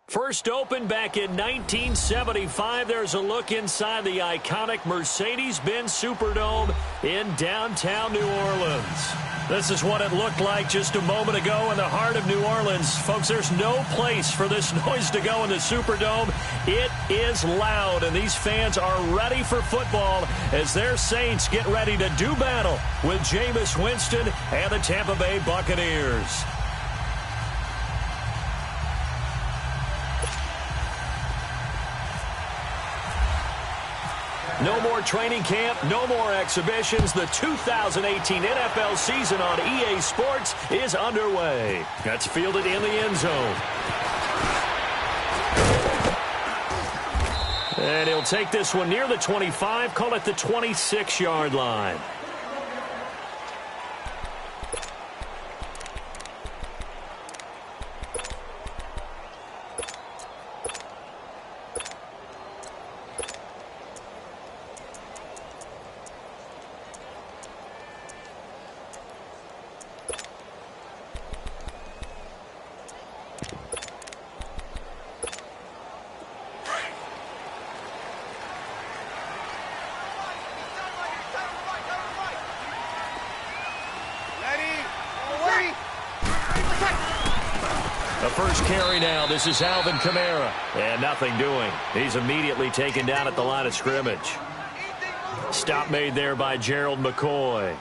First opened back in 1975, there's a look inside the iconic Mercedes-Benz Superdome in downtown New Orleans. This is what it looked like just a moment ago in the heart of New Orleans. Folks, there's no place for this noise to go in the Superdome. It is loud, and these fans are ready for football as their Saints get ready to do battle with Jameis Winston and the Tampa Bay Buccaneers. No more training camp, no more exhibitions. The 2018 NFL season on EA Sports is underway. That's fielded in the end zone. And he'll take this one near the 25, call it the 26-yard line. The first carry now. This is Alvin Kamara. And nothing doing. He's immediately taken down at the line of scrimmage. Stop made there by Gerald McCoy.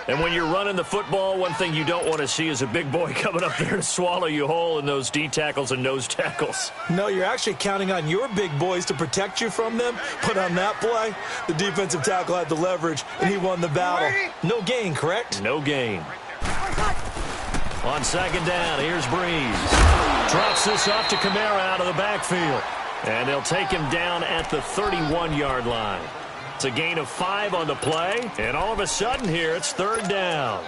And when you're running the football, one thing you don't want to see is a big boy coming up there to swallow you whole in those D tackles and nose tackles. No, you're actually counting on your big boys to protect you from them. But on that play, the defensive tackle had the leverage, and he won the battle. No gain, correct? No gain. On second down, here's Breeze. Drops this off to Kamara out of the backfield. And they'll take him down at the 31-yard line. It's a gain of 5 on the play. And all of a sudden here, it's third down.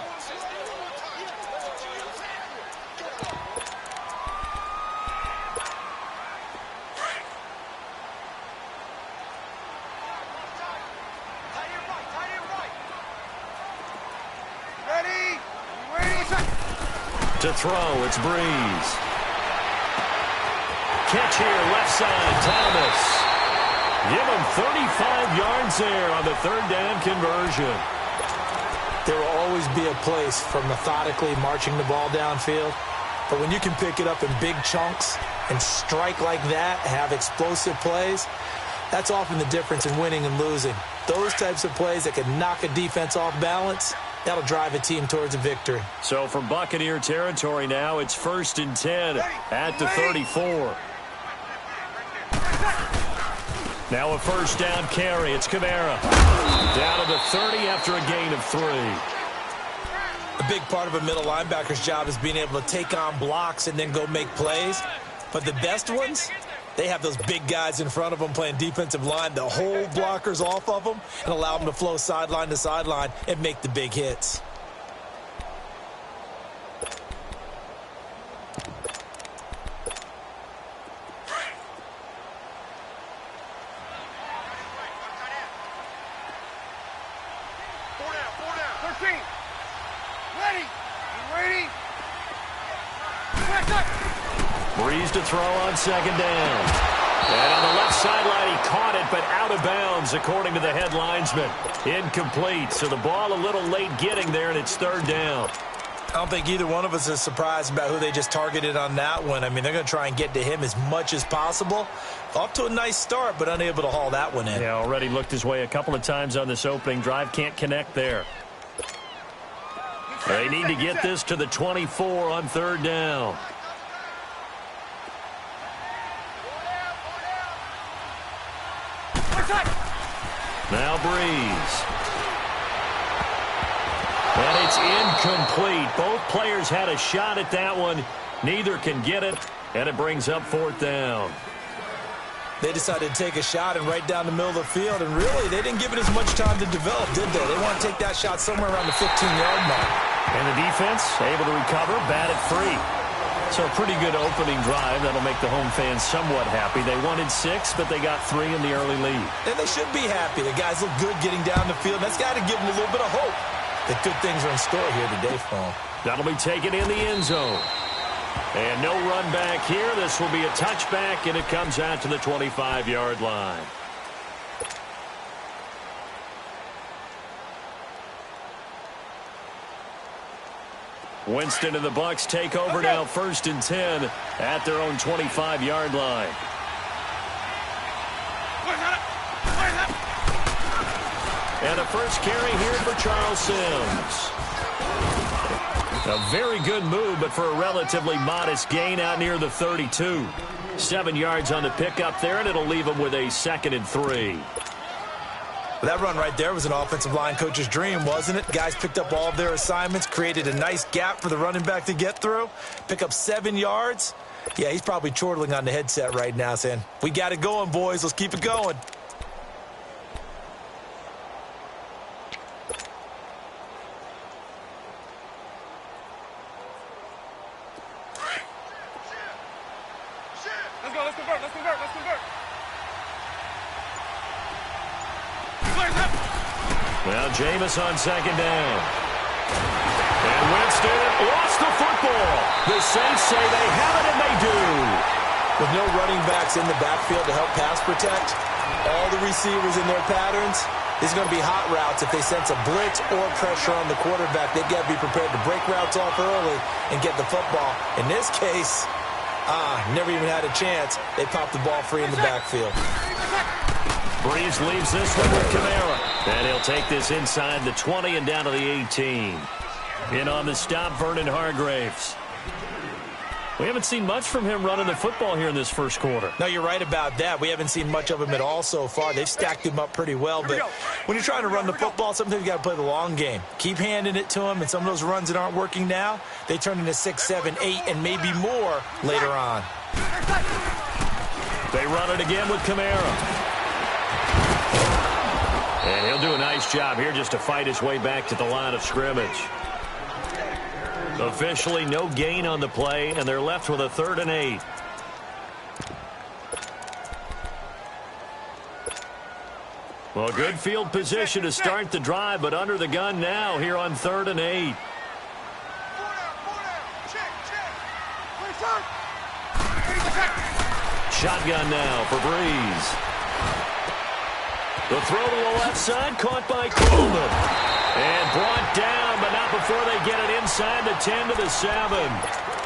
To throw, it's Breeze. Catch here, left side, Thomas. Give him 35 yards there on the third down conversion. There will always be a place for methodically marching the ball downfield. But when you can pick it up in big chunks and strike like that, have explosive plays, that's often the difference in winning and losing. Those types of plays that can knock a defense off balance, that'll drive a team towards a victory. So from Buccaneer territory now, it's 1st and 10 at the 34. Now a first down carry. It's Kamara. Down to the 30 after a gain of 3. A big part of a middle linebacker's job is being able to take on blocks and then go make plays. But the best ones, they have those big guys in front of them playing defensive line to hold blockers off of them and allow them to flow sideline to sideline and make the big hits. Breeze to throw on second down. And on the left sideline, he caught it, but out of bounds, according to the head linesman. Incomplete, so the ball a little late getting there, and it's third down. I don't think either one of us is surprised about who they just targeted on that one. I mean, they're going to try and get to him as much as possible. Off to a nice start, but unable to haul that one in. Yeah, already looked his way a couple of times on this opening drive. Can't connect there. They need to get this to the 24 on third down. Now Breeze. And it's incomplete. Both players had a shot at that one. Neither can get it, and it brings up fourth down. They decided to take a shot and right down the middle of the field, and really, they didn't give it as much time to develop, did they? They want to take that shot somewhere around the 15-yard mark. And the defense able to recover, batted free. So a pretty good opening drive. That'll make the home fans somewhat happy. They wanted 6, but they got 3 in the early lead. And they should be happy. The guys look good getting down the field. That's got to give them a little bit of hope that good things are in store here today for them. That'll be taken in the end zone. And no run back here. This will be a touchback, and it comes out to the 25-yard line. Winston and the Bucs take over now, 1st and 10 at their own 25-yard line. And the first carry here for Charles Sims. A very good move, but for a relatively modest gain out near the 32. 7 yards on the pickup there, and it'll leave him with a 2nd and 3. That run right there was an offensive line coach's dream, wasn't it? Guys picked up all of their assignments, created a nice gap for the running back to get through, pick up 7 yards. Yeah, he's probably chortling on the headset right now saying, we got it going, boys. Let's keep it going. Well, Jameis on 2nd down. And Winston lost the football. The Saints say they have it, and they do. With no running backs in the backfield to help pass protect, all the receivers in their patterns, these are going to be hot routes. If they sense a blitz or pressure on the quarterback, they've got to be prepared to break routes off early and get the football. In this case, never even had a chance. They popped the ball free in the backfield. Breeze leaves this one with Kamara. And he'll take this inside the 20 and down to the 18. In on the stop, Vernon Hargreaves. We haven't seen much from him running the football here in this first quarter. No, you're right about that. We haven't seen much of him at all so far. They've stacked him up pretty well. But when you're trying to run the football, sometimes you got to play the long game. Keep handing it to him, and some of those runs that aren't working now, they turn into 6, 7, 8, and maybe more later on. They run it again with Kamara. And he'll do a nice job here just to fight his way back to the line of scrimmage. Officially no gain on the play, and they're left with a 3rd and 8. Well, good field position to start the drive, but under the gun now here on 3rd and 8. Shotgun now for Breeze. The throw to the left side, caught by Coleman. And brought down, but not before they get it inside the 10 to the 7.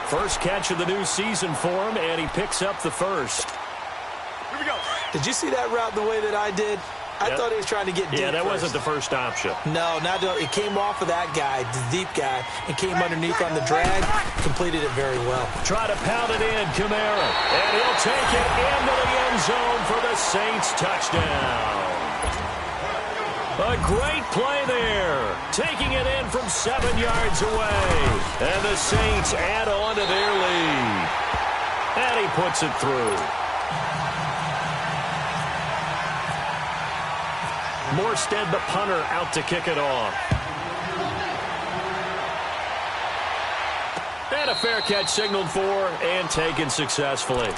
First catch of the new season for him, and he picks up the first. Here we go. Did you see that route the way that I did? I thought he was trying to get deep. Yeah, that first. wasn't the first option. No, it came off of that guy, the deep guy, and came underneath on the drag. Completed it very well. Try to pound it in, Kamara. And he'll take it into the end zone for the Saints touchdown. A great play there. Taking it in from 7 yards away. And the Saints add on to their lead. And he puts it through. Morstead, the punter, out to kick it off. And a fair catch signaled for and taken successfully.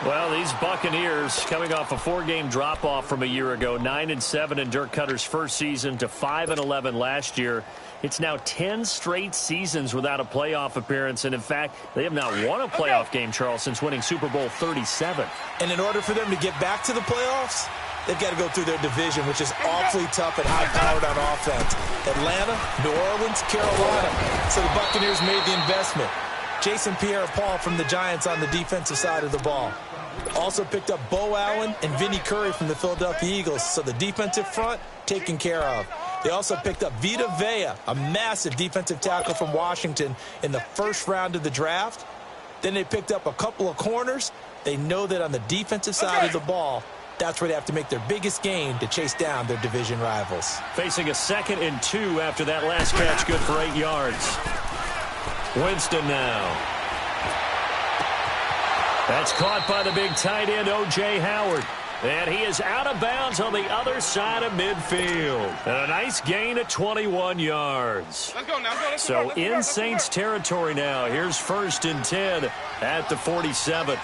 Well, these Buccaneers coming off a 4-game drop-off from a year ago, 9-7 in Dirk Cutter's first season to 5-11 last year. It's now 10 straight seasons without a playoff appearance, and in fact, they have not won a playoff game, Charles, since winning Super Bowl 37. And in order for them to get back to the playoffs, they've got to go through their division, which is awfully tough and high-powered on offense. Atlanta, New Orleans, Carolina. So the Buccaneers made the investment. Jason Pierre-Paul from the Giants on the defensive side of the ball. Also picked up Bo Allen and Vinnie Curry from the Philadelphia Eagles. So the defensive front taken care of. They also picked up Vita Vea, a massive defensive tackle from Washington in the first round of the draft. Then they picked up a couple of corners. They know that on the defensive side of the ball, that's where they have to make their biggest gain to chase down their division rivals. Facing a 2nd and 2 after that last catch, good for 8 yards. Winston now. That's caught by the big tight end, O.J. Howard. And he is out of bounds on the other side of midfield. And a nice gain at 21 yards. Let's go now. So in Saints territory now. Here's 1st and 10 at the 47.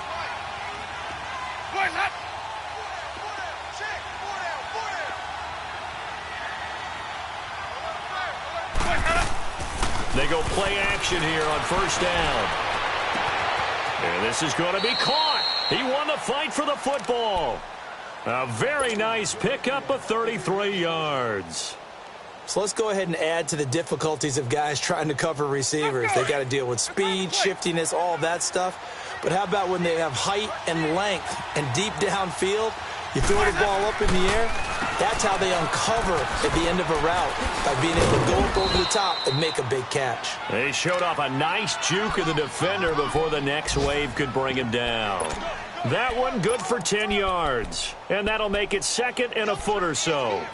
They go play action here on 1st down. And this is going to be caught. He won the fight for the football. A very nice pickup of 33 yards. So let's go ahead and add to the difficulties of guys trying to cover receivers. They got to deal with speed, shiftiness, all that stuff. But how about when they have height and length and deep downfield? You throw the ball up in the air, that's how they uncover at the end of a route, by being able to go up over the top and make a big catch. They showed off a nice juke of the defender before the next wave could bring him down. That one good for 10 yards, and that'll make it second and a foot or so.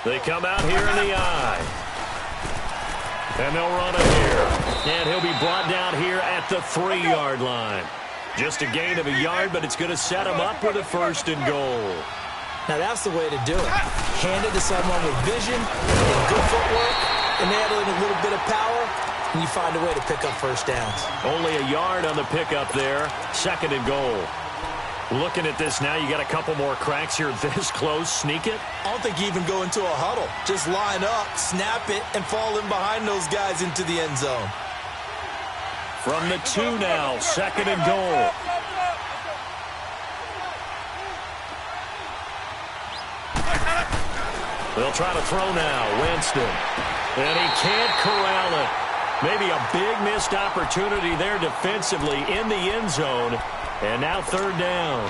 They come out here in the eye. And they'll run it here. And he'll be brought down here at the 3-yard line. Just a gain of a yard, but it's going to set him up with a first and goal. Now that's the way to do it. Hand it to someone with vision and good footwork, and add in a little bit of power, and you find a way to pick up first downs. Only a yard on the pickup there. Second and goal. Looking at this now, you got a couple more cracks here this close. Sneak it? I don't think you even go into a huddle. Just line up, snap it, and fall in behind those guys into the end zone. From the 2 now, second and goal. They'll try to throw now. Winston. And he can't corral it. Maybe a big missed opportunity there defensively in the end zone. And now third down.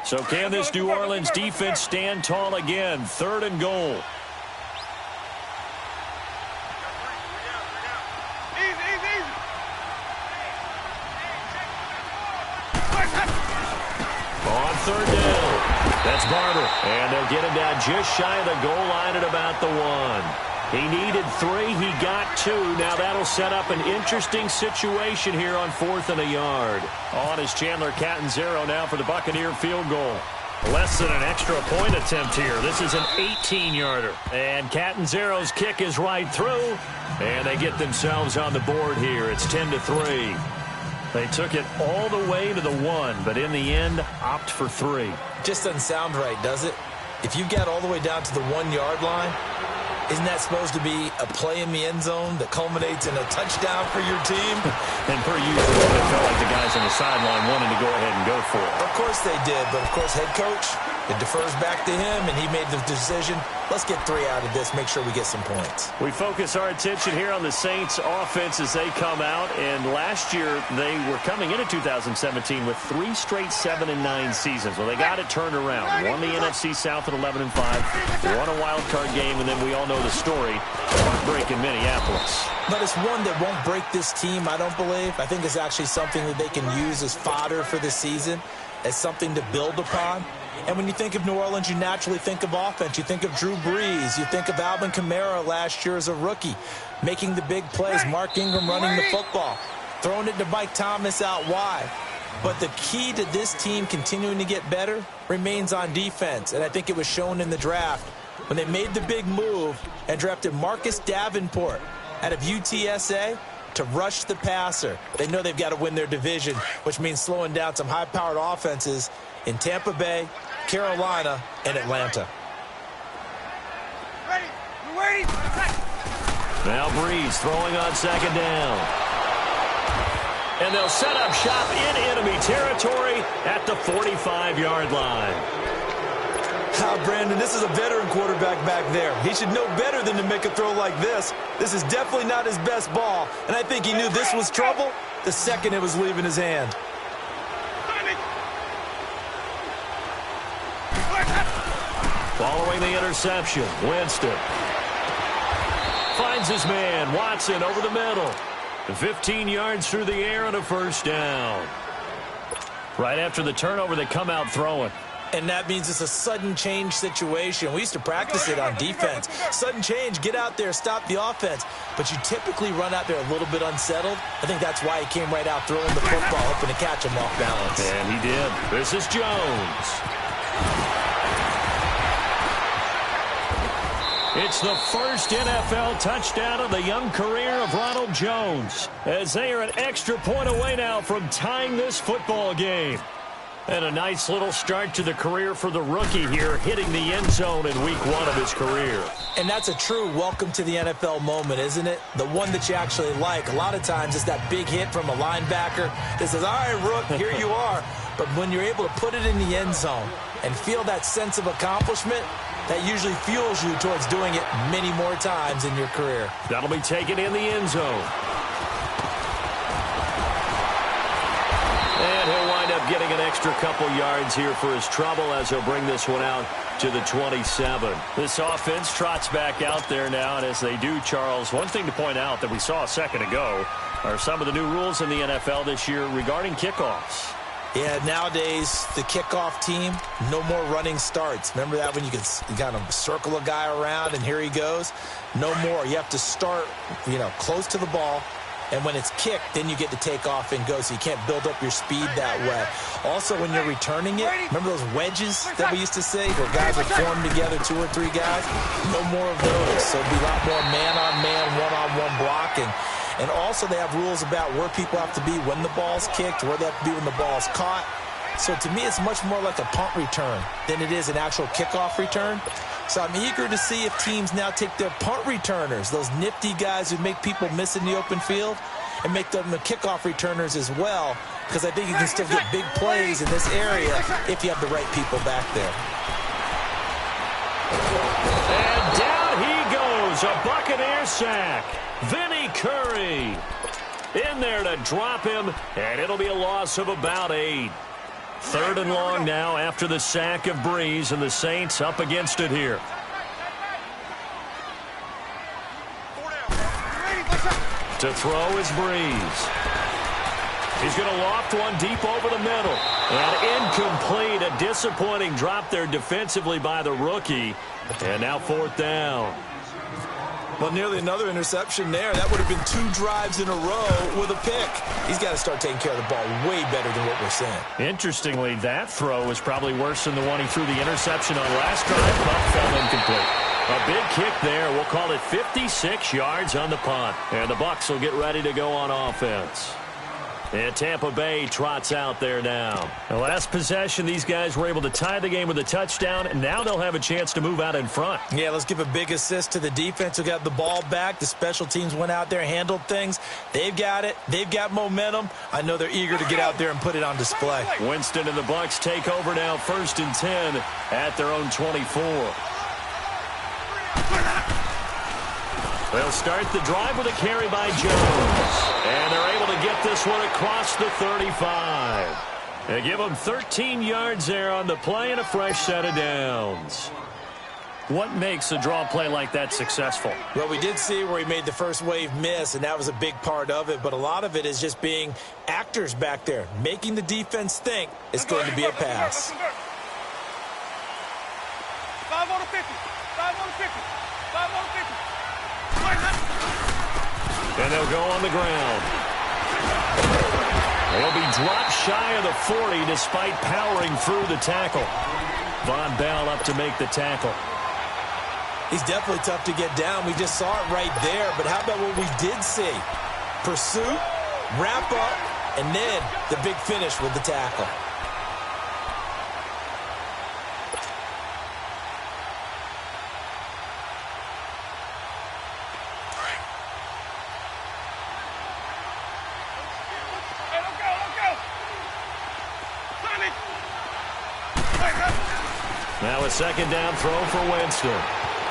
So can this New Orleans defense stand tall again? Third and goal. Third down. That's Barber. And they'll get him down just shy of the goal line at about the 1. He needed 3. He got 2. Now that'll set up an interesting situation here on 4th and a yard. On is Chandler Catanzaro now for the Buccaneer field goal. Less than an extra point attempt here. This is an 18-yarder. And Catanzaro's kick is right through. And they get themselves on the board here. It's 10-3. They took it all the way to the 1, but in the end, opt for 3. Just doesn't sound right, does it? If you get all the way down to the 1-yard line, isn't that supposed to be a play in the end zone that culminates in a touchdown for your team? And per usual, it felt like the guys on the sideline wanted to go ahead and go for it. Of course they did, but of course head coach, it defers back to him, and he made the decision. Let's get 3 out of this, make sure we get some points. We focus our attention here on the Saints offense as they come out, and last year they were coming into 2017 with 3 straight 7-9 seasons. Well, they got it turned around. Won the NFC South at 11-5. They won a wild card game, and then we all know the story. Heartbreak in Minneapolis. But it's one that won't break this team, I don't believe. I think it's actually something that they can use as fodder for the season, as something to build upon. And when you think of New Orleans, you naturally think of offense. You think of Drew Brees. You think of Alvin Kamara last year as a rookie, making the big plays. Mark Ingram running the football, throwing it to Mike Thomas out wide. But the key to this team continuing to get better remains on defense. And I think it was shown in the draft when they made the big move and drafted Marcus Davenport out of UTSA to rush the passer. They know they've got to win their division, which means slowing down some high-powered offenses in Tampa Bay, Carolina, and Atlanta. Now Brees throwing on second down. And they'll set up shop in enemy territory at the 45-yard line. Brandon, this is a veteran quarterback back there. He should know better than to make a throw like this. This is definitely not his best ball, and I think he knew this was trouble the second it was leaving his hand. Following the interception, Winston finds his man, Watson, over the middle. 15 yards through the air and a first down. Right after the turnover, they come out throwing. And that means it's a sudden change situation. We used to practice it on defense. Sudden change, get out there, stop the offense. But you typically run out there a little bit unsettled. I think that's why he came right out throwing the football, hoping to catch him off balance. And he did. This is Jones. It's the first NFL touchdown of the young career of Ronald Jones, as they are an extra point away now from tying this football game. And a nice little start to the career for the rookie here, hitting the end zone in week 1 of his career. And that's a true welcome to the NFL moment, isn't it? The one that you actually like. A lot of times it's that big hit from a linebacker that says, all right, Rook, here you are. But when you're able to put it in the end zone and feel that sense of accomplishment, that usually fuels you towards doing it many more times in your career. That'll be taken in the end zone. And he'll wind up getting an extra couple yards here for his trouble as he'll bring this one out to the 27. This offense trots back out there now, and as they do, Charles, one thing to point out that we saw a second ago are some of the new rules in the NFL this year regarding kickoffs. Yeah, nowadays, the kickoff team, no more running starts. Remember that when you kind of circle a guy around and here he goes? No more. You have to start, close to the ball. And when it's kicked, then you get to take off and go, so you can't build up your speed that way. Also, when you're returning it, remember those wedges that we used to say where guys would form together, 2 or 3 guys? No more of those. So it'll be a lot more man-on-man, one-on-one blocking. And also they have rules about where people have to be when the ball's kicked, where they have to be when the ball's caught. So to me, it's much more like a punt return than it is an actual kickoff return. So I'm eager to see if teams now take their punt returners, those nifty guys who make people miss in the open field, and make them the kickoff returners as well, because I think you can still get big plays in this area if you have the right people back there. And down he goes, a Buccaneer sack. Vinny Curry in there to drop him, and it'll be a loss of about 8. 3rd and long now after the sack of Breeze, and the Saints up against it here. To throw is Breeze. He's going to loft one deep over the middle. And incomplete, a disappointing drop there defensively by the rookie. And now 4th down. Well, nearly another interception there. That would have been 2 drives in a row with a pick. He's got to start taking care of the ball way better than what we're seeing. Interestingly, that throw was probably worse than the one he threw the interception on last drive, but fell incomplete. A big kick there. We'll call it 56 yards on the punt. And the Bucs will get ready to go on offense. And Tampa Bay trots out there now. The last possession, these guys were able to tie the game with a touchdown, and now they'll have a chance to move out in front. Yeah, let's give a big assist to the defense who got the ball back. The special teams went out there, handled things. They've got it. They've got momentum. I know they're eager to get out there and put it on display. Winston and the Bucs take over now, 1st and 10 at their own 24. They'll start the drive with a carry by Jones. And they're able to get this one across the 35. They give them 13 yards there on the play and a fresh set of downs. What makes a draw play like that successful? Well, we did see where he made the first wave miss, and that was a big part of it. But a lot of it is just being actors back there, making the defense think it's going to be a pass. 5 on the 50. 5 on the 50. 5 on the 50. And they'll go on the ground. They'll be dropped shy of the 40 despite powering through the tackle. Von Bell up to make the tackle. He's definitely tough to get down. We just saw it right there. But how about what we did see? Pursuit, wrap up, and then the big finish with the tackle. Now a 2nd down throw for Winston.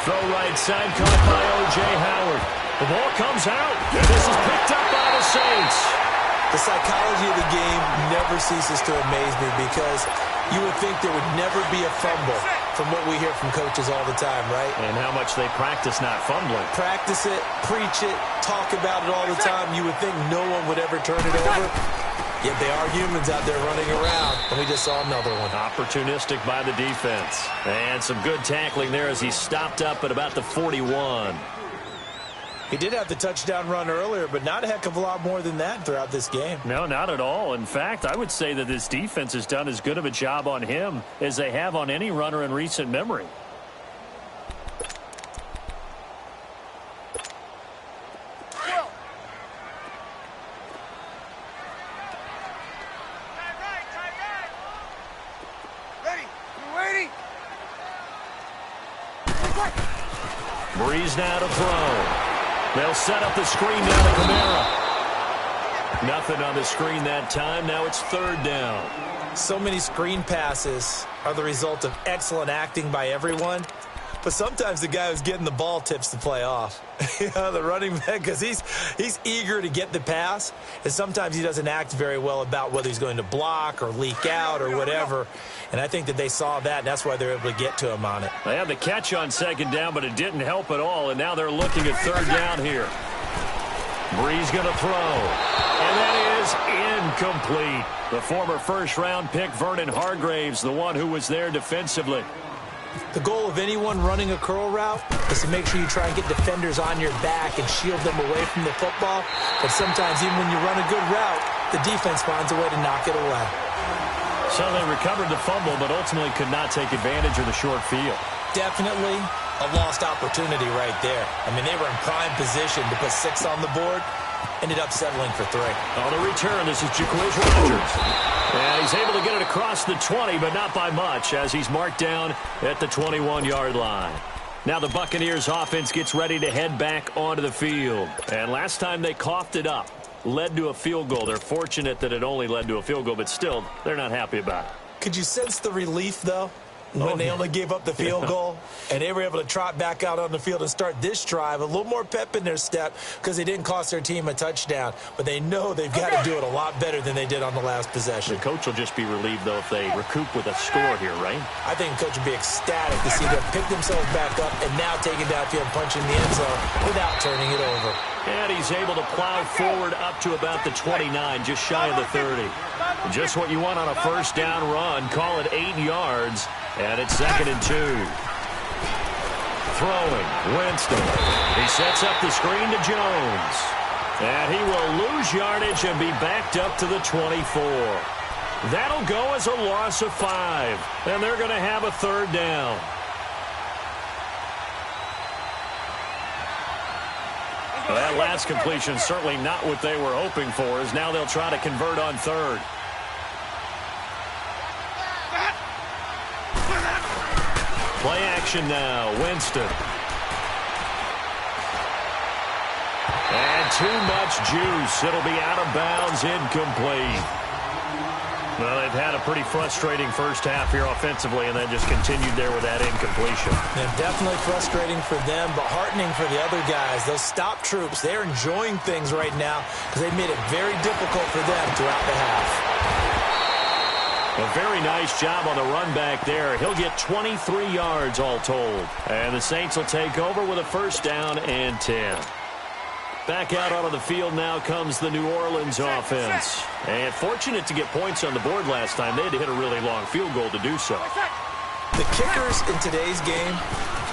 Throw right side caught by O.J. Howard. The ball comes out, and this is picked up by the Saints. The psychology of the game never ceases to amaze me because you would think there would never be a fumble from what we hear from coaches all the time, right? And how much they practice not fumbling. Practice it, preach it, talk about it all the time. You would think no one would ever turn it over. Yet they are humans out there running around, and we just saw another one. Opportunistic by the defense. And some good tackling there as he stopped up at about the 41. He did have the touchdown run earlier, but not a heck of a lot more than that throughout this game. No, not at all. In fact, I would say that this defense has done as good of a job on him as they have on any runner in recent memory. Breeze now to throw. They'll set up the screen now to Kamara. Nothing on the screen that time. Now it's third down. So many screen passes are the result of excellent acting by everyone. But sometimes the guy who's getting the ball tips the play off. The running back, because he's eager to get the pass. And sometimes he doesn't act very well about whether he's going to block or leak out or whatever. And I think that they saw that, and that's why they're able to get to him on it. They had the catch on second down, but it didn't help at all. And now they're looking at third down here. Breeze going to throw. And that is incomplete. The former first-round pick, Vernon Hargraves, the one who was there defensively. The goal of anyone running a curl route is to make sure you try and get defenders on your back and shield them away from the football. But sometimes even when you run a good route, the defense finds a way to knock it away. So they recovered the fumble, but ultimately could not take advantage of the short field. Definitely a lost opportunity right there. I mean, they were in prime position to put 6 on the board. Ended up settling for 3. On the return, this is Jacquizz Rodgers. And he's able to get it across the 20, but not by much, as he's marked down at the 21-yard line. Now the Buccaneers offense gets ready to head back onto the field. And last time they coughed it up, led to a field goal. They're fortunate that it only led to a field goal, but still, they're not happy about it. Could you sense the relief, though? When they only gave up the field goal, and they were able to trot back out on the field and start this drive, a little more pep in their step because they didn't cost their team a touchdown. But they know they've got to do it a lot better than they did on the last possession. The coach will just be relieved, though, if they recoup with a score here, right? I think the coach will be ecstatic to see them pick themselves back up and now take it downfield and punch in the end zone without turning it over. And he's able to plow forward up to about the 29, just shy of the 30. Just what you want on a first down run. Call it 8 yards. And it's 2nd and 2. Throwing, Winston. He sets up the screen to Jones. And he will lose yardage and be backed up to the 24. That'll go as a loss of 5. And they're going to have a third down. Well, that last completion certainly not what they were hoping for, as now they'll try to convert on third. Play action now, Winston. And too much juice. It'll be out of bounds, incomplete. Well, they've had a pretty frustrating first half here offensively, and then just continued there with that incompletion. And definitely frustrating for them, but heartening for the other guys. Those stop troops, they're enjoying things right now because they've made it very difficult for them throughout the half. A very nice job on the run back there. He'll get 23 yards all told. And the Saints will take over with a first down and 10. Back out onto the field now comes the New Orleans offense. And fortunate to get points on the board last time. They had to hit a really long field goal to do so. The kickers in today's game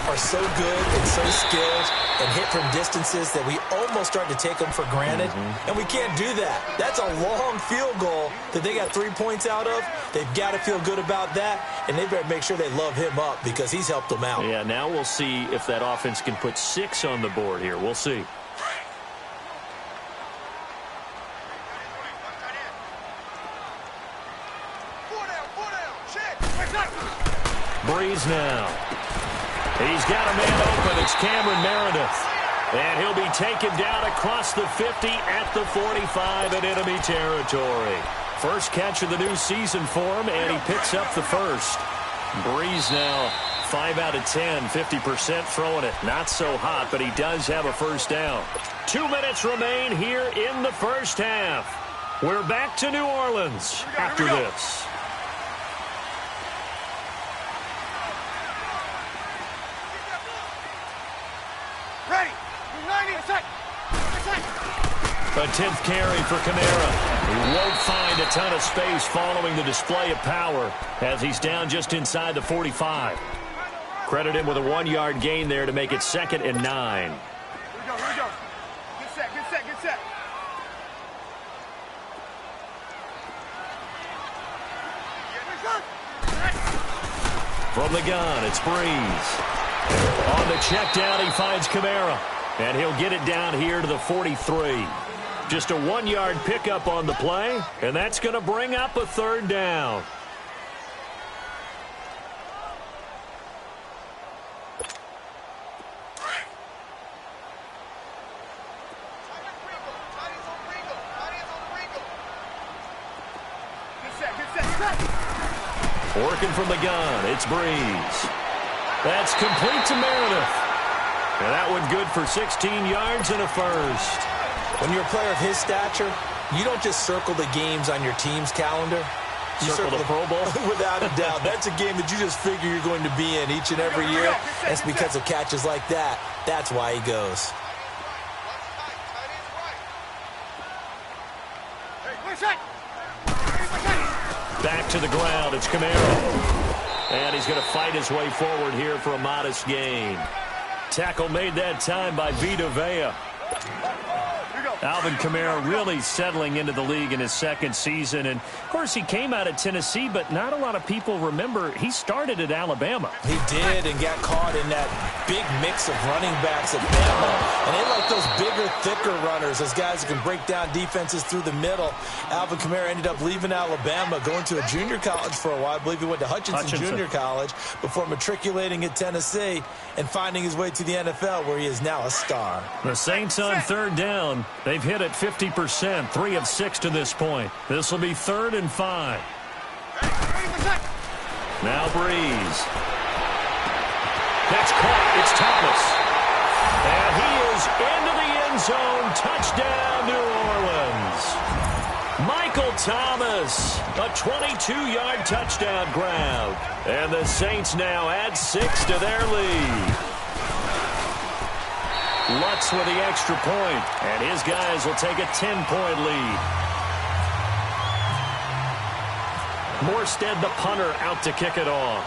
are so good and so skilled and hit from distances that we almost start to take them for granted. And we can't do that. That's a long field goal that they got 3 points out of. They've got to feel good about that, and they better make sure they love him up because he's helped them out. Yeah, now we'll see if that offense can put 6 on the board here. We'll see. Breeze now. He's got a man open. It's Cameron Meredith. And he'll be taken down across the 50 at the 45 in enemy territory. First catch of the new season for him, and he picks up the first. Breeze now 5 out of 10, 50% throwing it. Not so hot, but he does have a first down. 2 minutes remain here in the first half. We're back to New Orleans after this. A 10th carry for Kamara. He won't find a ton of space following the display of power as he's down just inside the 45. Credit him with a 1-yard gain there to make it 2nd and 9. Here we go. Get set. From the gun, it's Breeze. On the check down, he finds Kamara. And he'll get it down here to the 43. Just a 1-yard pickup on the play, and that's going to bring up a 3rd down. Working from the gun, it's Breeze. That's complete to Meredith. And that one good for 16 yards and a 1st. When you're a player of his stature, you don't just circle the games on your team's calendar. You circle the Pro Bowl? Without a doubt. That's a game that you just figure you're going to be in each and every year. That's because of catches like that. That's why he goes. Back to the ground. It's Kamara. And he's going to fight his way forward here for a modest gain. Tackle made that time by Vita Vea. Alvin Kamara really settling into the league in his 2nd season. And, of course, he came out of Tennessee, but not a lot of people remember he started at Alabama. He did and got caught in that big mix of running backs at Bama. And they like those bigger, thicker runners, those guys who can break down defenses through the middle. Alvin Kamara ended up leaving Alabama, going to a junior college for a while. I believe he went to Hutchinson Junior College before matriculating at Tennessee and finding his way to the NFL, where he is now a star. The Saints on 3rd down. They've hit it 50%, 3 of 6 to this point. This will be 3rd and 5. Now Breeze. That's caught. It's Thomas. And he is into the end zone. Touchdown, New Orleans. Michael Thomas, a 22-yard touchdown grab. And the Saints now add 6 to their lead. Lutz with the extra point, and his guys will take a 10-point lead. Morstead, the punter, out to kick it off.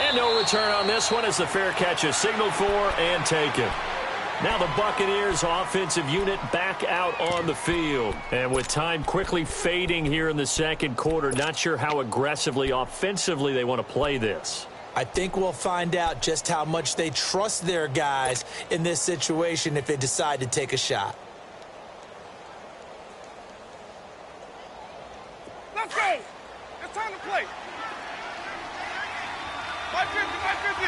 And no return on this one as the fair catch is signaled for and taken. Now the Buccaneers offensive unit back out on the field. And with time quickly fading here in the 2nd quarter, not sure how aggressively offensively they want to play this. I think we'll find out just how much they trust their guys in this situation if they decide to take a shot. Let's go. It's time to play. 550.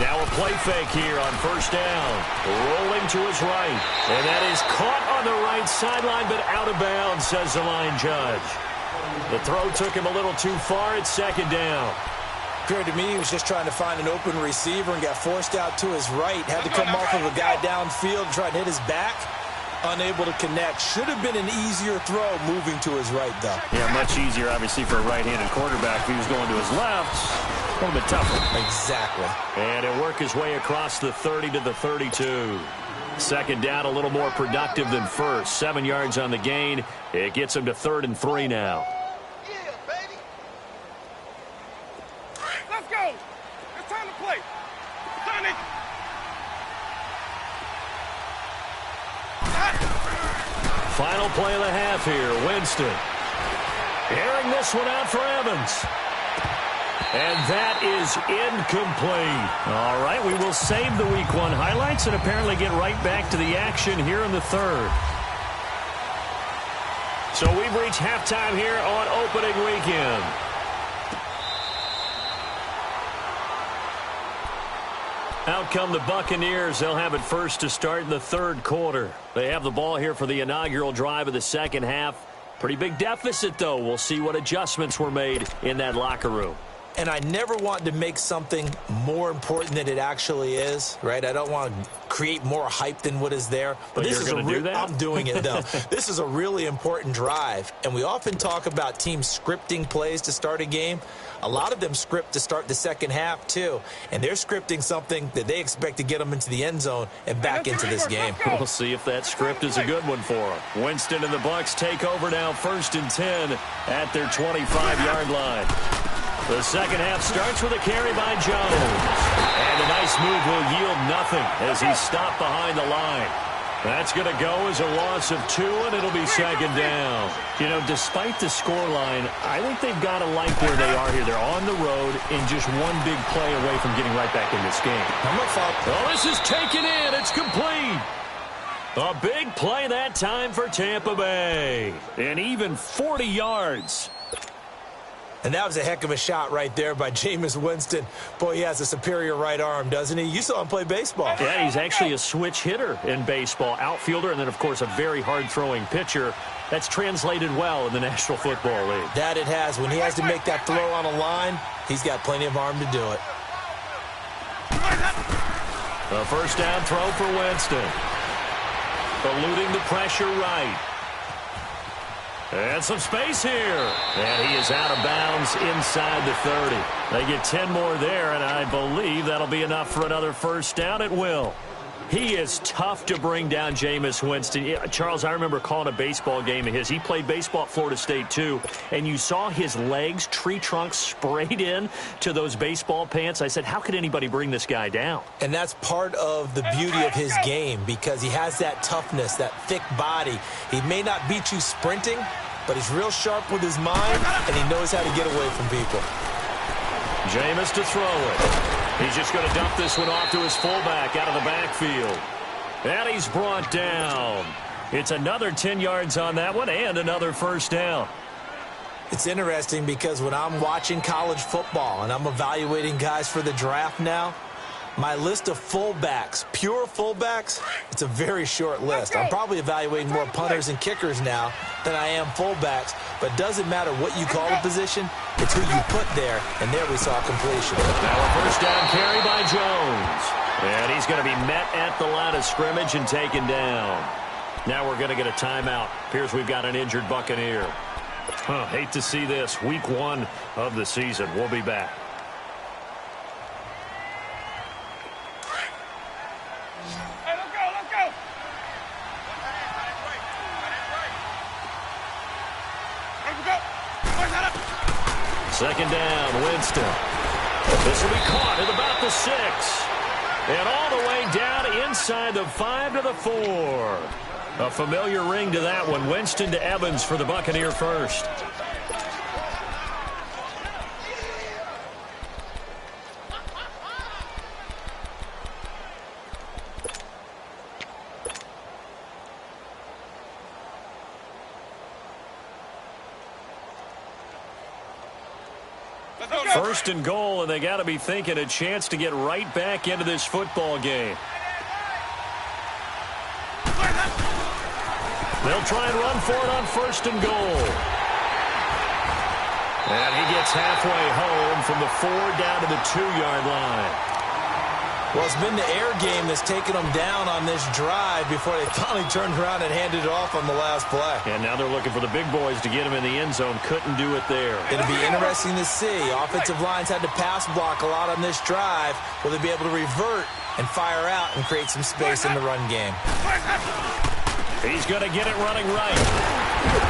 Now a play fake here on 1st down. Rolling to his right. And that is caught on the right sideline, but out of bounds, says the line judge. The throw took him a little too far. It's 2nd down. Appeared to me he was just trying to find an open receiver and got forced out to his right. Had to come off of a guy downfield, try to hit his back. Unable to connect. Should have been an easier throw moving to his right, though. Yeah, much easier, obviously, for a right-handed quarterback. If he was going to his left, a little bit tougher. Exactly. And he'll work his way across the 30 to the 32. 2nd down, a little more productive than 1st. 7 yards on the gain. It gets him to 3rd and 3 now. Yeah, baby. Let's go. It's time to play. Sonic. Final play of the half here. Winston. Airing this one out for Evans. And that is incomplete. All right, we will save the Week 1 highlights and apparently get right back to the action here in the 3rd. So we've reached halftime here on opening weekend. Out come the Buccaneers. They'll have it first to start in the 3rd quarter. They have the ball here for the inaugural drive of the 2nd half. Pretty big deficit, though. We'll see what adjustments were made in that locker room. And I never want to make something more important than it actually is, right? I don't want to create more hype than what is there. But this is going to do that? I'm doing it, though. This is a really important drive. And we often talk about teams scripting plays to start a game. A lot of them script to start the second half, too. And they're scripting something that they expect to get them into the end zone and back into this game. We'll see if that script is a good one for them. Winston and the Bucs take over now, 1st and 10 at their 25-yard line. The second half starts with a carry by Jones. And a nice move will yield nothing as he's stopped behind the line. That's going to go as a loss of 2, and it'll be 2nd down. You know, despite the scoreline, I think they've got to like where they are here. They're on the road and just one big play away from getting right back in this game. Oh, this is taken in. It's complete. A big play that time for Tampa Bay. And even 40 yards. And that was a heck of a shot right there by Jameis Winston. Boy, he has a superior right arm, doesn't he? You saw him play baseball. Yeah, he's actually a switch hitter in baseball. Outfielder and then, of course, a very hard-throwing pitcher. That's translated well in the National Football League. That it has. When he has to make that throw on a line, he's got plenty of arm to do it. A first down throw for Winston. Eluding the pressure right. And some space here. And he is out of bounds inside the 30. They get 10 more there, and I believe that'll be enough for another first down. It will. He is tough to bring down, Jameis Winston. Yeah, Charles, I remember calling a baseball game of his. He played baseball at Florida State, too, and you saw his legs, tree trunks sprayed in to those baseball pants. I said, how could anybody bring this guy down? And that's part of the beauty of his game because he has that toughness, that thick body. He may not beat you sprinting, but he's real sharp with his mind, and he knows how to get away from people. Jameis to throw it. He's just going to dump this one off to his fullback out of the backfield. And he's brought down. It's another 10 yards on that one and another first down. It's interesting because when I'm watching college football and I'm evaluating guys for the draft now, my list of fullbacks, pure fullbacks, it's a very short list. I'm probably evaluating more punters and kickers now than I am fullbacks, but it doesn't matter what you call a position, it's who you put there, and there we saw completion. Now a first down carry by Jones. And he's going to be met at the line of scrimmage and taken down. Now we're going to get a timeout. Appears we've got an injured Buccaneer. Hate to see this. Week 1 of the season. We'll be back. Second down, Winston. This will be caught at about the 6. And all the way down inside the 5 to the 4. A familiar ring to that one. Winston to Evans for the Buccaneer first. First and goal, and they got to be thinking a chance to get right back into this football game. They'll try and run for it on first and goal. And he gets halfway home from the 4 down to the 2-yard line. Well, it's been the air game that's taken them down on this drive before they finally turned around and handed it off on the last play. And now they're looking for the big boys to get him in the end zone. Couldn't do it there. It'll be interesting to see. Offensive lines had to pass block a lot on this drive. Will they be able to revert and fire out and create some space in the run game? He's going to get it running right.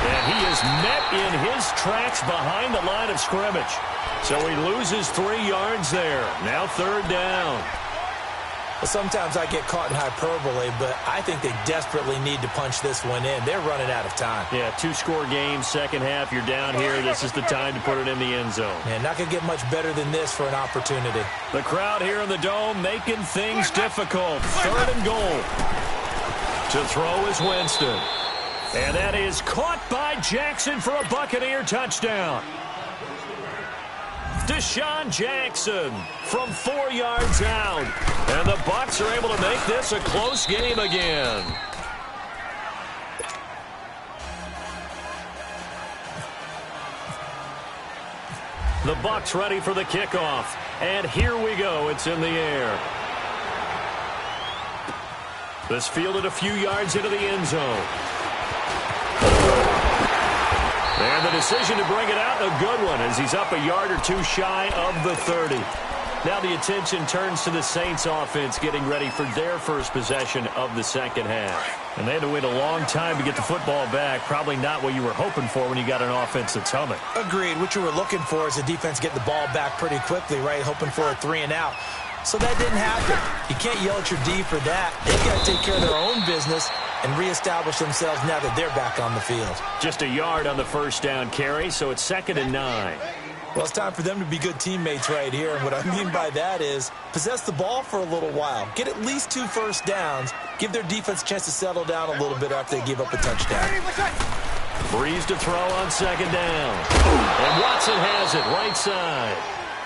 And he is met in his tracks behind the line of scrimmage. So he loses 3 yards there. Now 3rd down. Well, sometimes I get caught in hyperbole, but I think they desperately need to punch this one in. They're running out of time. Yeah, 2-score game, second half. You're down here. This is the time to put it in the end zone. Yeah, not going to get much better than this for an opportunity. The crowd here in the Dome making things difficult. 3rd and goal. To throw is Winston. And that is caught by Jackson for a Buccaneer touchdown. Deshaun Jackson from 4 yards out. And the Bucs are able to make this a close game again. The Bucs ready for the kickoff. And here we go. It's in the air. This fielded a few yards into the end zone. And the decision to bring it out, a good one, as he's up a yard or two shy of the 30. Now the attention turns to the Saints offense getting ready for their first possession of the second half. And they had to wait a long time to get the football back. Probably not what you were hoping for when you got an offense that's humming. Agreed. What you were looking for is the defense get the ball back pretty quickly, right? Hoping for a 3 and out. So that didn't happen. You can't yell at your D for that. They've got to take care of their own business and reestablish themselves now that they're back on the field. Just a yard on the first down carry, so it's 2nd and 9. Well, it's time for them to be good teammates right here. And what I mean by that is possess the ball for a little while. Get at least 2 first downs. Give their defense a chance to settle down a little bit after they give up a touchdown. Breeze to throw on 2nd down. And Watson has it right side.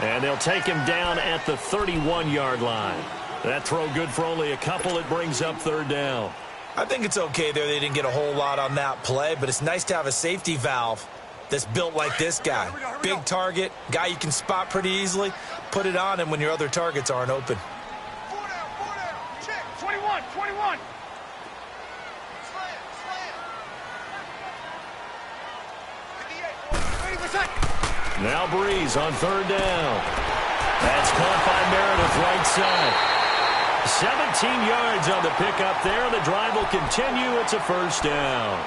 And they'll take him down at the 31-yard line. That throw good for only a couple. It brings up 3rd down. I think it's okay there. They didn't get a whole lot on that play, but it's nice to have a safety valve that's built like this guy. Big target, guy you can spot pretty easily. Put it on him when your other targets aren't open. 4 down. Check. 21. Slam. 58. 80%. Now Breeze on 3rd down. That's caught by Meredith right side. 17 yards on the pickup there. The drive will continue. It's a 1st down.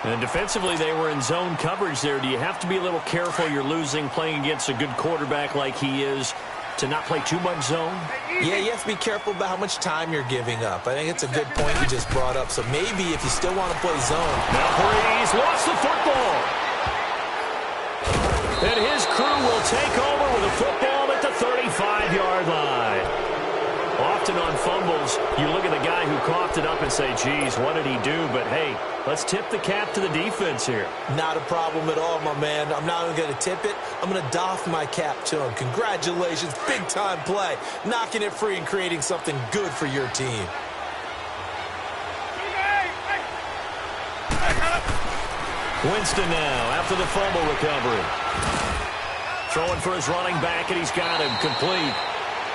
And defensively, they were in zone coverage there. Do you have to be a little careful? You're losing playing against a good quarterback like he is to not play too much zone? Yeah, you have to be careful about how much time you're giving up. I think it's a good point you just brought up. So maybe if you still want to play zone. Now Breeze lost the football. And his crew will take over with a football at the 35-yard line. Often on fumbles, you look at the guy who coughed it up and say, geez, what did he do? But, hey, let's tip the cap to the defense here. Not a problem at all, my man. I'm not even going to tip it. I'm going to doff my cap to him. Congratulations. Big-time play. Knocking it free and creating something good for your team. Winston now after the fumble recovery. Throwing for his running back, and he's got him complete.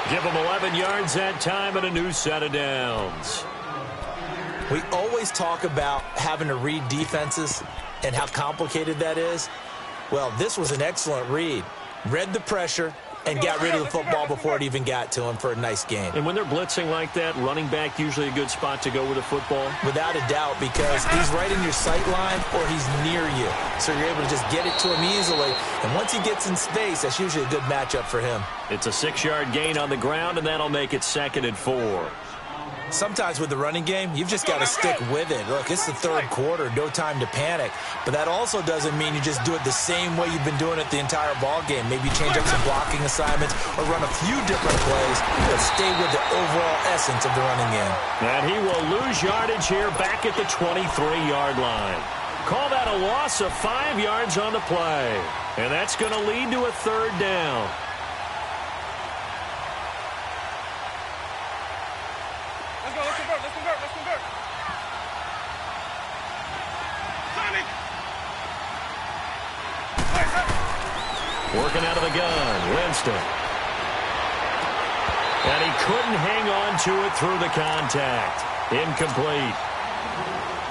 Give him 11 yards that time and a new set of downs. We always talk about having to read defenses and how complicated that is. Well, this was an excellent read. Read the pressure and got rid of the football before it even got to him for a nice game. And when they're blitzing like that, running back usually a good spot to go with a football? Without a doubt, because he's right in your sight line or he's near you. So you're able to just get it to him easily. And once he gets in space, that's usually a good matchup for him. It's a 6-yard gain on the ground, and that'll make it 2nd and 4. Sometimes with the running game, you've just got to stick with it. Look, it's the 3rd quarter, no time to panic. But that also doesn't mean you just do it the same way you've been doing it the entire ball game. Maybe change up some blocking assignments or run a few different plays, but stay with the overall essence of the running game. And he will lose yardage here back at the 23-yard line. Call that a loss of 5 yards on the play. And that's going to lead to a 3rd down. Let's convert. Sonic! Working out of the gun, Winston. And he couldn't hang on to it through the contact. Incomplete.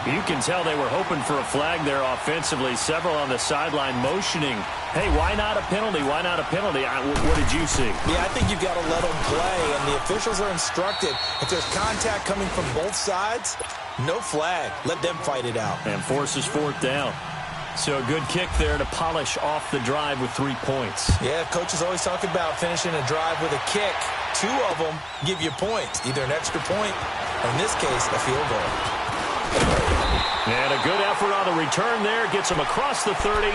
You can tell they were hoping for a flag there offensively. Several on the sideline motioning. Hey, why not a penalty? Why not a penalty? What did you see? Yeah, I think you've got to let them play, and the officials are instructed. If there's contact coming from both sides, no flag. Let them fight it out. And forces 4th down. So a good kick there to polish off the drive with 3 points. Yeah, coaches always talk about finishing a drive with a kick. 2 of them give you points, either an extra point or, in this case, a field goal. And a good effort on the return there. Gets him across the 30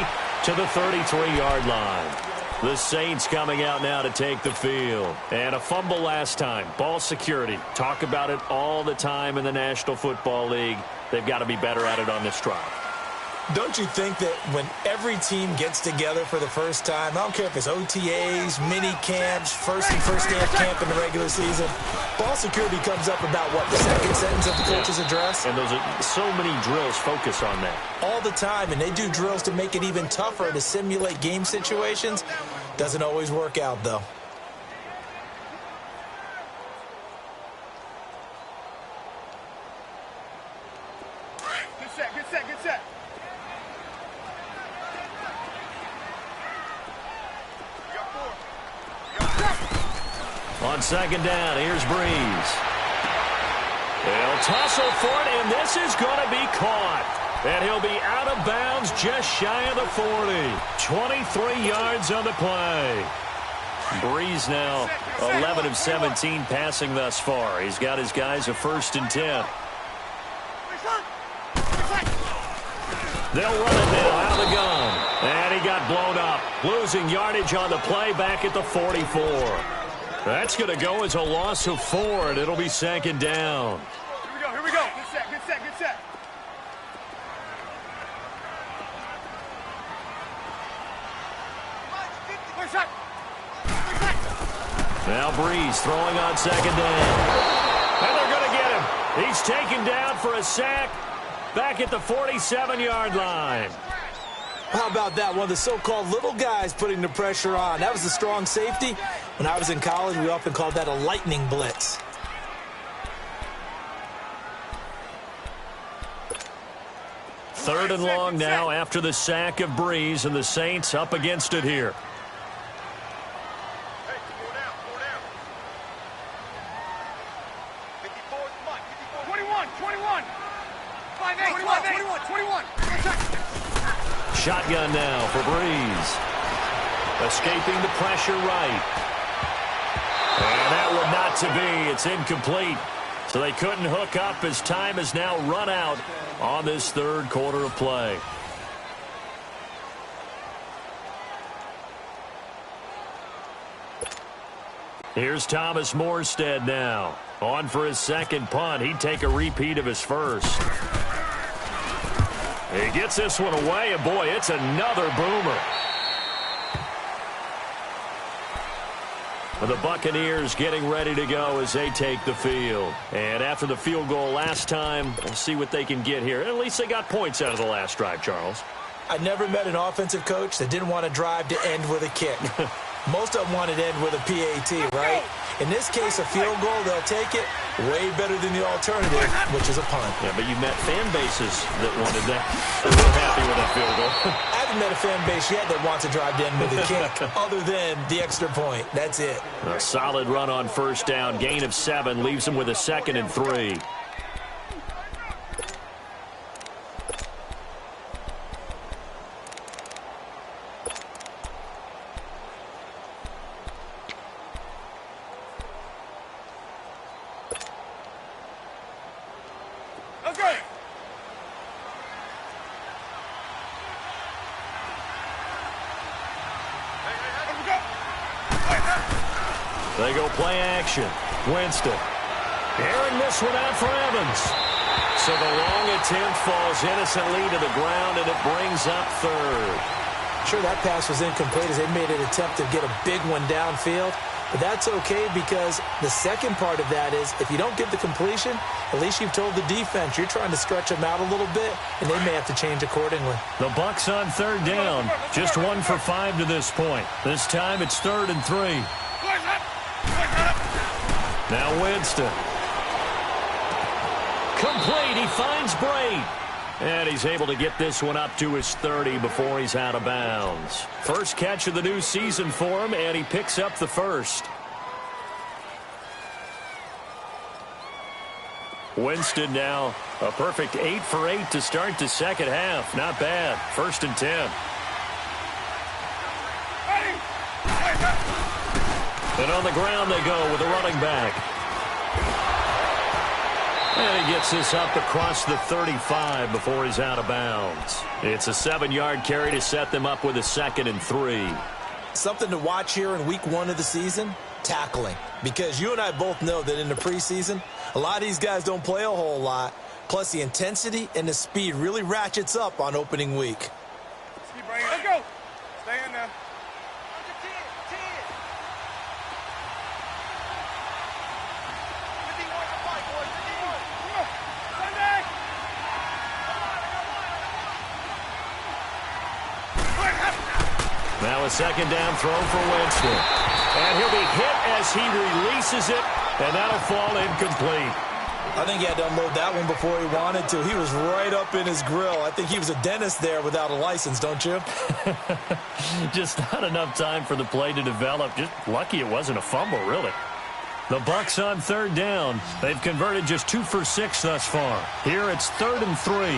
to the 33-yard line. The Saints coming out now to take the field. And a fumble last time. Ball security. Talk about it all the time in the National Football League. They've got to be better at it on this drive. Don't you think that when every team gets together for the first time, I don't care if it's OTAs, mini camps, first day of camp in the regular season, ball security comes up about, what, the second importance of the coach's address? And those are so many drills focus on that. All the time, and they do drills to make it even tougher to simulate game situations. Doesn't always work out, though. Get set, get set, get set. You got 4. You got 7. On second down, here's Breeze. They'll tussle for it, and this is going to be caught. And he'll be out of bounds just shy of the 40. 23 yards on the play. Breeze now 11 of 17 passing thus far. He's got his guys a 1st and 10. They'll run it now out of the gun. And he got blown up. Losing yardage on the play back at the 44. That's going to go as a loss of 4, and it'll be 2nd down. Here we go, here we go. Get set, get set, get set. Now Breeze throwing on 2nd down. And they're going to get him. He's taken down for a sack back at the 47-yard line. How about that? One of the so-called little guys putting the pressure on. That was the strong safety. When I was in college, we often called that a lightning blitz. Third and long now after the sack of Breeze, and the Saints up against it here. Hey, 4 down, 4 down. 54, come on, 54. 21, 21. 5-8, 21, 21. Shotgun now for Breeze. Escaping the pressure right. And that one not to be. It's incomplete. So they couldn't hook up as time has now run out on this 3rd quarter of play. Here's Thomas Morstead now. On for his 2nd punt. He'd take a repeat of his 1st. He gets this one away, and boy, it's another boomer. The Buccaneers getting ready to go as they take the field. And after the field goal last time, we'll see what they can get here. At least they got points out of the last drive, Charles. I never met an offensive coach that didn't want to drive to end with a kick. Most of them wanted to end with a PAT, right? In this case, a field goal, they'll take it. Way better than the alternative, which is a punt. Yeah, but you've met fan bases that wanted that. They were happy with that field goal. I haven't met a fan base yet that wants to drive to end with a kick, other than the extra point. That's it. A solid run on 1st down. Gain of 7 leaves them with a 2nd and 3. They go play action. Winston. Airing this one out for Evans. So the long attempt falls innocently to the ground, and it brings up 3rd. Sure, that pass was incomplete as they made an attempt to get a big one downfield. But that's okay because the second part of that is if you don't get the completion, at least you've told the defense you're trying to stretch them out a little bit, and they may have to change accordingly. The Bucs on 3rd down. Just 1 for 5 to this point. This time it's 3rd and 3. Now Winston. Complete. He finds Braid. And he's able to get this one up to his 30 before he's out of bounds. First catch of the new season for him, and he picks up the 1st. Winston now a perfect 8 for 8 to start the 2nd half. Not bad. 1st and 10. And on the ground they go with a running back. And he gets this up across the 35 before he's out of bounds. It's a 7-yard carry to set them up with a 2nd and 3. Something to watch here in week 1 of the season, tackling. Because you and I both know that in the preseason, a lot of these guys don't play a whole lot. Plus the intensity and the speed really ratchets up on opening week. Let's go. Stay in there. a second down throw for Winston. And he'll be hit as he releases it, and that'll fall incomplete. I think he had to unload that one before he wanted to. He was right up in his grill. I think he was a dentist there without a license, don't you? Just not enough time for the play to develop. Just lucky it wasn't a fumble, really. The Bucks on third down. They've converted just 2 for 6 thus far. Here it's 3rd and 3. Ready.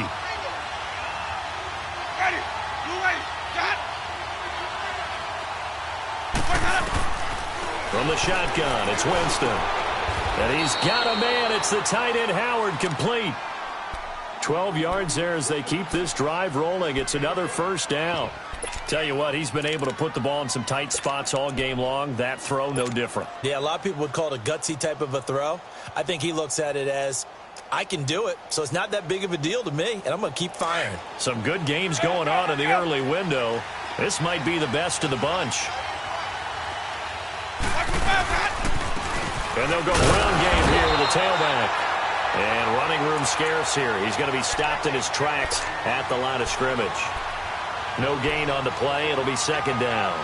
You ready. Got. From the shotgun, it's Winston. And he's got a man. It's the tight end Howard, complete. 12 yards there as they keep this drive rolling. It's another first down. Tell you what, he's been able to put the ball in some tight spots all game long. That throw, no different. Yeah, a lot of people would call it a gutsy type of a throw. I think he looks at it as, I can do it, so it's not that big of a deal to me, and I'm going to keep firing. Some good games going on in the early window. This might be the best of the bunch. And they'll go ground game here with the tailback. And running room scarce here. He's going to be stopped in his tracks at the line of scrimmage. No gain on the play. It'll be second down.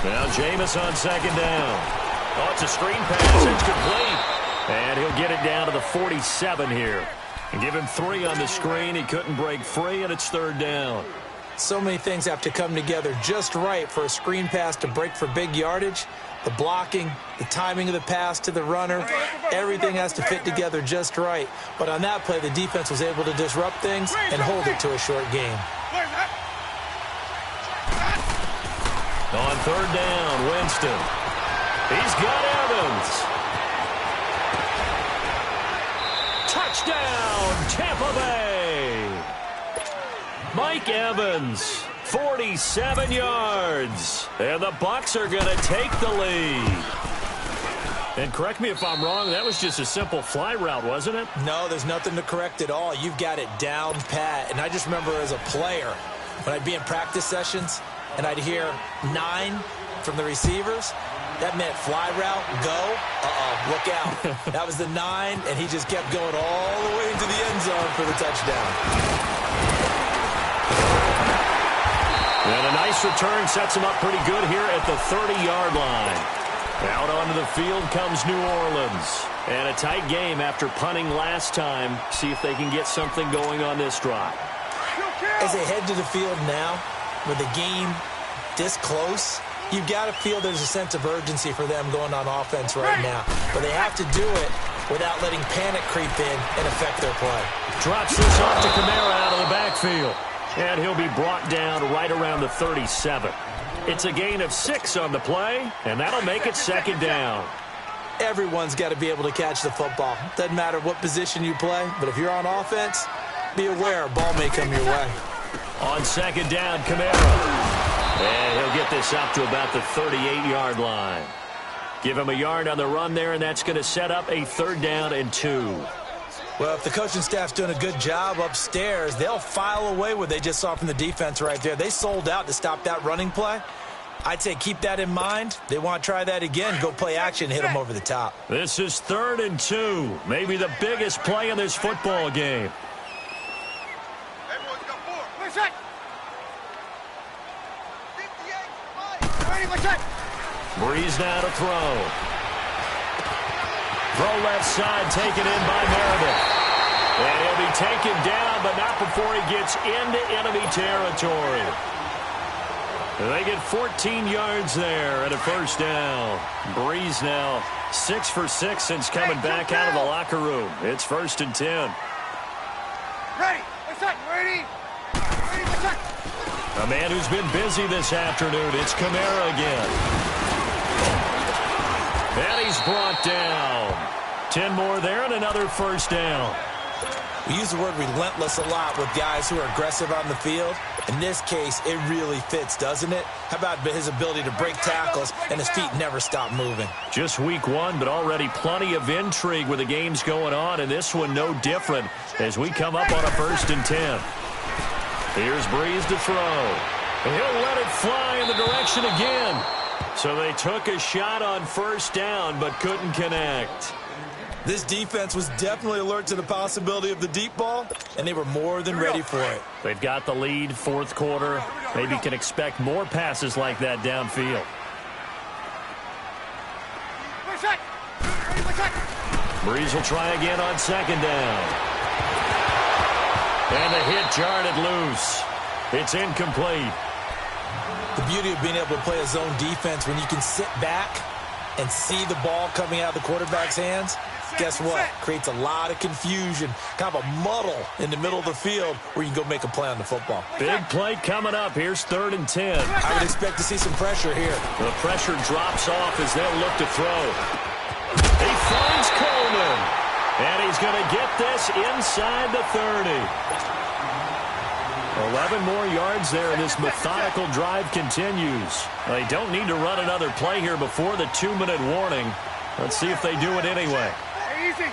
Now Jameis on second down. Oh, it's a screen pass. It's complete. And he'll get it down to the 47 here. And give him 3 on the screen. He couldn't break free, and it's third down. So many things have to come together just right for a screen pass to break for big yardage. The blocking, the timing of the pass to the runner, everything has to fit together just right. But on that play, the defense was able to disrupt things and hold it to a short game. On third down, Winston. He's got Evans. Touchdown, Tampa Bay. Mike Evans, 47 yards. And the Bucks are going to take the lead. And correct me if I'm wrong, that was just a simple fly route, wasn't it? No, there's nothing to correct at all. You've got it down pat. And I just remember as a player, when I'd be in practice sessions, and I'd hear 9 from the receivers, that meant fly route, go, look out. That was the 9, and he just kept going all the way into the end zone for the touchdown. And a nice return sets him up pretty good here at the 30-yard line. Out onto the field comes New Orleans. And a tight game after punting last time. See if they can get something going on this drive. As they head to the field now, with the game this close, you've got to feel there's a sense of urgency for them going on offense right now. But they have to do it without letting panic creep in and affect their play. Drops this off to Kamara out of the backfield. And he'll be brought down right around the 37. It's a gain of 6 on the play, and that'll make it second down. Everyone's got to be able to catch the football. Doesn't matter what position you play, but if you're on offense, be aware a ball may come your way. On second down, Kamara. And he'll get this up to about the 38-yard line. Give him a yard on the run there, and that's going to set up a 3rd down and 2. Well, if the coaching staff's doing a good job upstairs, they'll file away what they just saw from the defense right there. They sold out to stop that running play. I'd say keep that in mind. They want to try that again, go play action, hit them over the top. This is 3rd and 2, maybe the biggest play in this football game. Everyone's got 4. Where's that? Breeze now to throw. Throw left side, taken in by Meredith. And he'll be taken down, but not before he gets into enemy territory. And they get 14 yards there and a first down. Breeze now 6 for 6 since coming back out of the locker room. It's 1st and 10. Ready. What's that? Ready. Ready. What's that? A man who's been busy this afternoon. It's Kamara again. And he's brought down. 10 more there and another first down. We use the word relentless a lot with guys who are aggressive on the field. In this case, it really fits, doesn't it? How about his ability to break tackles and his feet never stop moving? Just week 1, but already plenty of intrigue with the games going on, and this one no different as we come up on a 1st and 10. Here's Breeze to throw. He'll let it fly in the direction again. So they took a shot on first down but couldn't connect. This defense was definitely alert to the possibility of the deep ball, and they were more than ready for it. They've got the lead, fourth quarter. Maybe can expect more passes like that downfield. Breeze will try again on second down. And the hit jarred it loose. It's incomplete. The beauty of being able to play a zone defense when you can sit back and see the ball coming out of the quarterback's hands, guess what? Creates a lot of confusion, kind of a muddle in the middle of the field where you can go make a play on the football. Big play coming up. Here's 3rd and 10. I would expect to see some pressure here. The pressure drops off as they'll look to throw. He finds Coleman. And he's going to get this inside the 30. 11 more yards there, and this methodical drive continues. They don't need to run another play here before the 2-minute warning. Let's see if they do it anyway. Easy.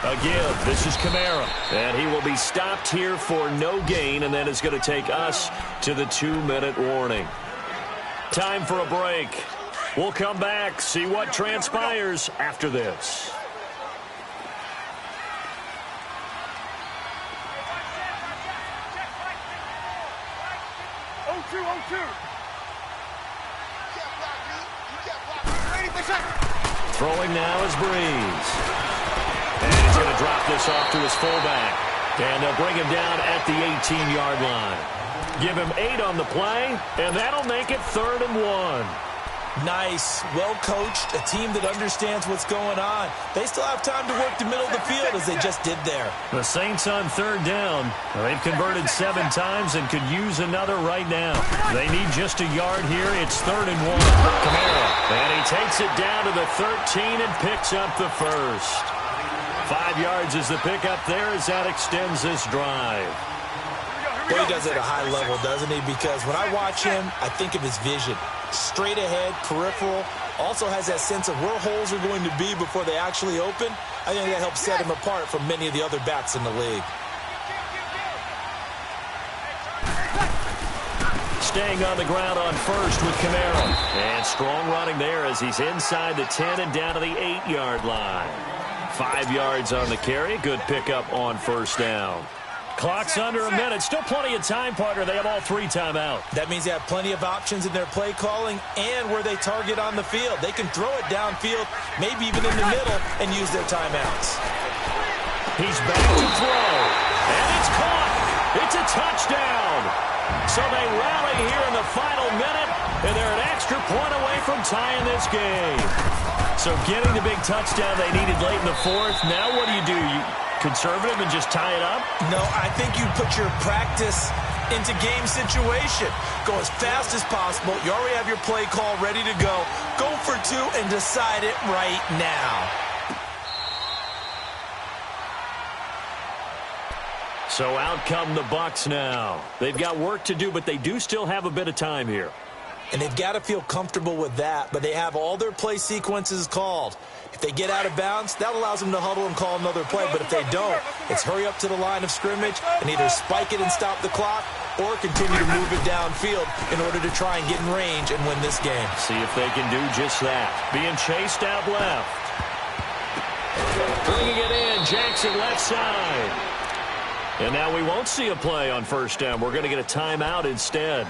A give. This is Kamara. And he will be stopped here for no gain, and then it's going to take us to the 2-minute warning. Time for a break. We'll come back, see what transpires after this. 0-2. Throwing now is Breeze. And he's going to drop this off to his fullback. And they'll bring him down at the 18-yard line. Give him 8 on the play, and that'll make it 3rd and 1. Nice, well-coached, a team that understands what's going on. They still have time to work the middle of the field as they just did there. The Saints on 3rd down. They've converted 7 times and could use another right now. They need just a yard here. It's 3rd and 1. Kamara. And he takes it down to the 13 and picks up the first. 5 yards is the pickup there as that extends this drive. Well, he does it at a high level, doesn't he? Because when I watch him, I think of his vision. Straight ahead, peripheral, also has that sense of where holes are going to be before they actually open. I think that helps set him apart from many of the other backs in the league. Staying on the ground on first with Kamara. And strong running there as he's inside the 10 and down to the 8-yard line. 5 yards on the carry. Good pickup on first down. Clock's under a minute. Still plenty of time, partner. They have all 3 timeouts. That means they have plenty of options in their play calling and where they target on the field. They can throw it downfield, maybe even in the middle, and use their timeouts. He's back to throw. And it's caught. It's a touchdown. So they rally here in the final minute, and they're an extra point away from tying this game. So getting the big touchdown they needed late in the 4th. Now what do? You conservative and just tie it up? No, I think you put your practice into game situation. Go as fast as possible. You already have your play call ready to go. Go for 2 and decide it right now. So out come the Bucs now. They've got work to do, but they do still have a bit of time here. And they've got to feel comfortable with that, but they have all their play sequences called. If they get out of bounds, that allows them to huddle and call another play. But if they don't, it's hurry up to the line of scrimmage and either spike it and stop the clock or continue to move it downfield in order to try and get in range and win this game. See if they can do just that. Being chased out left. Bringing it in, Jackson left side. And now we won't see a play on first down. We're going to get a timeout instead,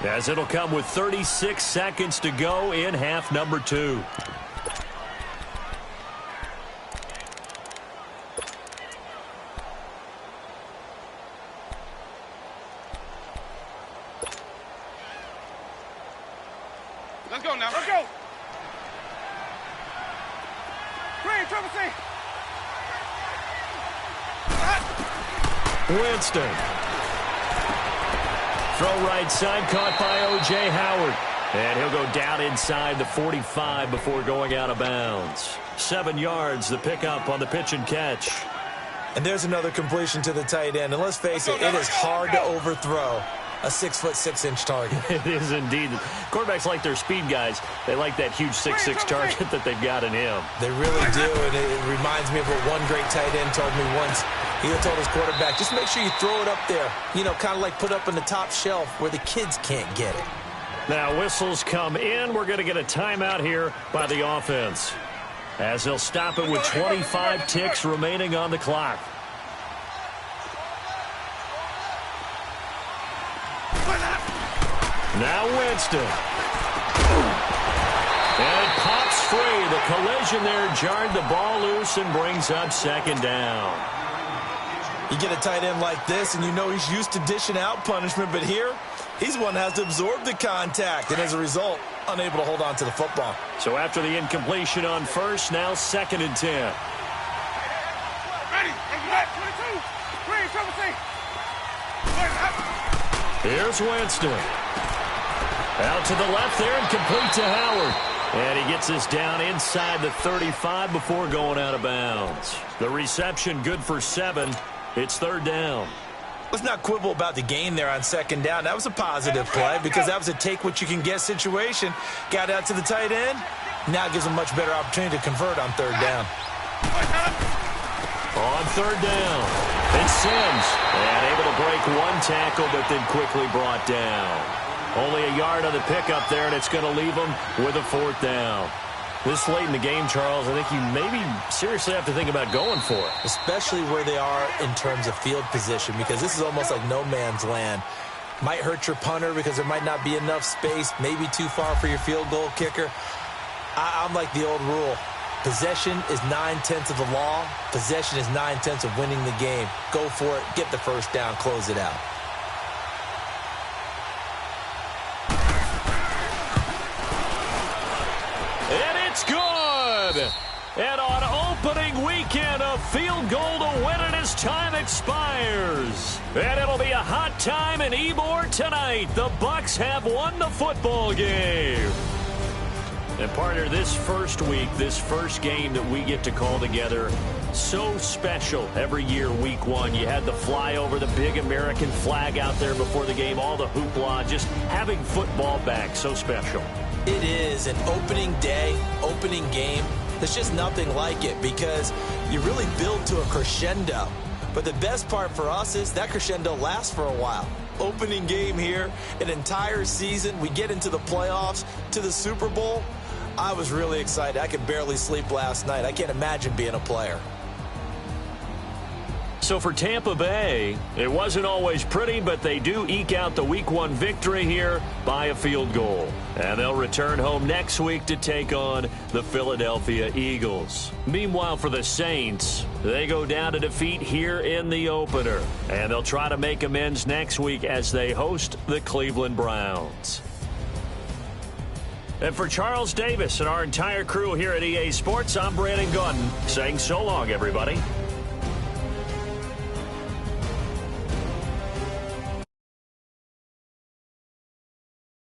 as it'll come with 36 seconds to go in half number 2. Let's go now. Let's go. Green, triple C. Winston. Throw right side, caught by O.J. Howard. And he'll go down inside the 45 before going out of bounds. 7 yards, the pickup on the pitch and catch. And there's another completion to the tight end. And let's face it, it is hard to overthrow a 6'6" target. It is indeed. Quarterbacks like their speed guys. They like that huge 6'6" target that they've got in him. They really do, and it reminds me of what one great tight end told me once. He told his quarterback, just make sure you throw it up there, you know, kind of like put up on the top shelf where the kids can't get it. Now whistles come in. We're going to get a timeout here by the offense, as they'll stop it with 25 ticks remaining on the clock. Now Winston. And it pops free. The collision there jarred the ball loose and brings up second down. You get a tight end like this, and you know he's used to dishing out punishment, but here, he's one that has to absorb the contact, and as a result, unable to hold on to the football. So after the incompletion on first, now 2nd and 10. Ready. 22. Green, 17. Here's Winston. Out to the left there and complete to Howard. And he gets this down inside the 35 before going out of bounds. The reception good for 7. It's 3rd down. Let's not quibble about the gain there on 2nd down. That was a positive play because that was a take-what-you-can-get situation. Got out to the tight end. Now gives him a much better opportunity to convert on 3rd down. On 3rd down, it's Sims. And able to break one tackle, but then quickly brought down. Only a yard on the pickup there, and it's going to leave him with a 4th down. This late in the game, Charles, I think you maybe seriously have to think about going for it. Especially where they are in terms of field position, because this is almost like no man's land. Might hurt your punter because there might not be enough space, maybe too far for your field goal kicker. I'm like the old rule. Possession is 9/10 of the law. Possession is 9/10 of winning the game. Go for it. Get the 1st down. Close it out. And it's good. And on opening weekend, a field goal to win it as time expires. And it'll be a hot time in Ybor tonight. The Bucs have won the football game. And partner, this first week, this first game that we get to call together, so special every year, week 1. You had the flyover, the big American flag out there before the game, all the hoopla, just having football back, so special. It is an opening day, opening game. There's just nothing like it because you really build to a crescendo. But the best part for us is that crescendo lasts for a while. Opening game here, an entire season. We get into the playoffs, to the Super Bowl. I was really excited. I could barely sleep last night. I can't imagine being a player. So for Tampa Bay, it wasn't always pretty, but they do eke out the Week 1 victory here by a field goal. And they'll return home next week to take on the Philadelphia Eagles. Meanwhile, for the Saints, they go down to defeat here in the opener. And they'll try to make amends next week as they host the Cleveland Browns. And for Charles Davis and our entire crew here at EA Sports, I'm Brandon Gaudin saying so long, everybody.